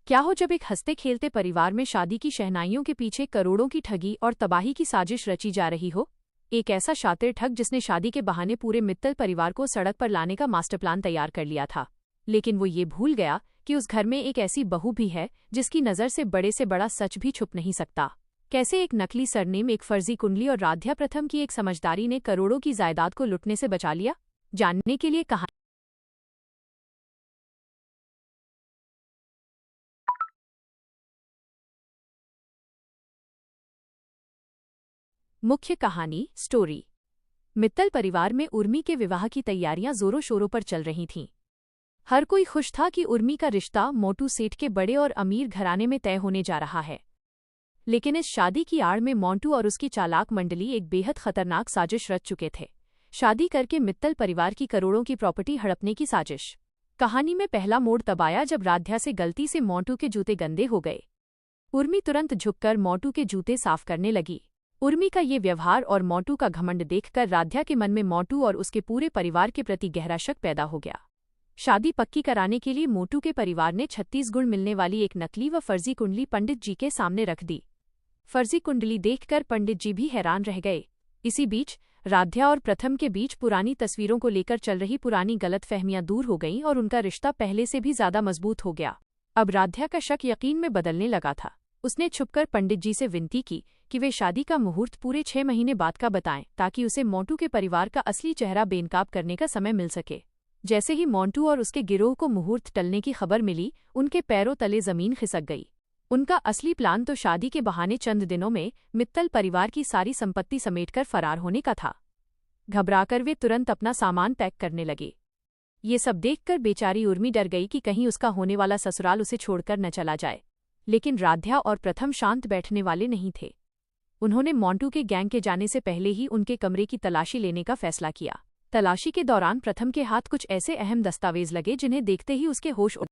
क्या हो जब एक हंसते खेलते परिवार में शादी की शहनाइयों के पीछे करोड़ों की ठगी और तबाही की साजिश रची जा रही हो। एक ऐसा शातिर ठग जिसने शादी के बहाने पूरे मित्तल परिवार को सड़क पर लाने का मास्टर प्लान तैयार कर लिया था, लेकिन वो ये भूल गया कि उस घर में एक ऐसी बहू भी है जिसकी नज़र से बड़ा सच भी छुप नहीं सकता। कैसे एक नकली सरनेम, एक फर्जी कुंडली और राध्या प्रथम की एक समझदारी ने करोड़ों की जायदाद को लुटने से बचा लिया, जानने के लिए कहा। मुख्य कहानी स्टोरी। मित्तल परिवार में उर्मी के विवाह की तैयारियां जोरों शोरों पर चल रही थीं। हर कोई खुश था कि उर्मी का रिश्ता मोटू सेठ के बड़े और अमीर घराने में तय होने जा रहा है। लेकिन इस शादी की आड़ में मोंटू और उसकी चालाक मंडली एक बेहद खतरनाक साजिश रच चुके थे। शादी करके मित्तल परिवार की करोड़ों की प्रॉपर्टी हड़पने की साजिश। कहानी में पहला मोड़ तब आया जब राध्या से गलती से मोंटू के जूते गंदे हो गए। उर्मी तुरंत झुककर मोंटू के जूते साफ करने लगी। उर्मी का ये व्यवहार और मोंटू का घमंड देखकर राध्या के मन में मोंटू और उसके पूरे परिवार के प्रति गहरा शक पैदा हो गया। शादी पक्की कराने के लिए मोंटू के परिवार ने 36 गुण मिलने वाली एक नकली व फर्जी कुंडली पंडित जी के सामने रख दी। फर्जी कुंडली देखकर पंडित जी भी हैरान रह गए। इसी बीच राध्या और प्रथम के बीच पुरानी तस्वीरों को लेकर चल रही पुरानी गलतफहमियां दूर हो गईं और उनका रिश्ता पहले से भी ज्यादा मजबूत हो गया। अब राध्या का शक यकीन में बदलने लगा था। उसने छुपकर पंडित जी से विनती की कि वे शादी का मुहूर्त पूरे 6 महीने बाद का बताएं, ताकि उसे मोंटू के परिवार का असली चेहरा बेनकाब करने का समय मिल सके। जैसे ही मोंटू और उसके गिरोह को मुहूर्त टलने की खबर मिली, उनके पैरों तले जमीन खिसक गई। उनका असली प्लान तो शादी के बहाने चंद दिनों में मित्तल परिवार की सारी संपत्ति समेटकर फरार होने का था। घबराकर वे तुरंत अपना सामान पैक करने लगे। ये सब देखकर बेचारी उर्मी डर गई कि कहीं उसका होने वाला ससुराल उसे छोड़कर न चला जाए। लेकिन राध्या और प्रथम शांत बैठने वाले नहीं थे। उन्होंने मोंटू के गैंग के जाने से पहले ही उनके कमरे की तलाशी लेने का फैसला किया। तलाशी के दौरान प्रथम के हाथ कुछ ऐसे अहम दस्तावेज लगे जिन्हें देखते ही उसके होश उड़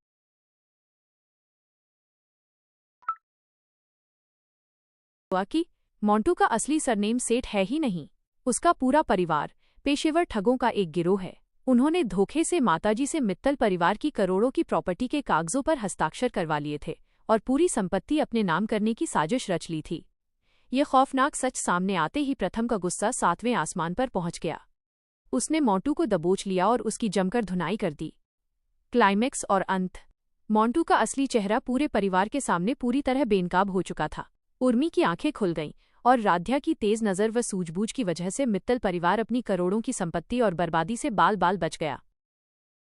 हुआ कि मोंटू का असली सरनेम सेठ है ही नहीं। उसका पूरा परिवार पेशेवर ठगों का एक गिरोह है। उन्होंने धोखे से माताजी से मित्तल परिवार की करोड़ों की प्रॉपर्टी के कागजों पर हस्ताक्षर करवा लिए थे और पूरी संपत्ति अपने नाम करने की साजिश रच ली थी। ये खौफनाक सच सामने आते ही प्रथम का गुस्सा 7वें आसमान पर पहुंच गया। उसने मोंटू को दबोच लिया और उसकी जमकर धुनाई कर दी। क्लाइमेक्स और अंत। मोंटू का असली चेहरा पूरे परिवार के सामने पूरी तरह बेनकाब हो चुका था। उर्मी की आंखें खुल गईं और राध्या की तेज नज़र व सूझबूझ की वजह से मित्तल परिवार अपनी करोड़ों की संपत्ति और बर्बादी से बाल बाल बच गया।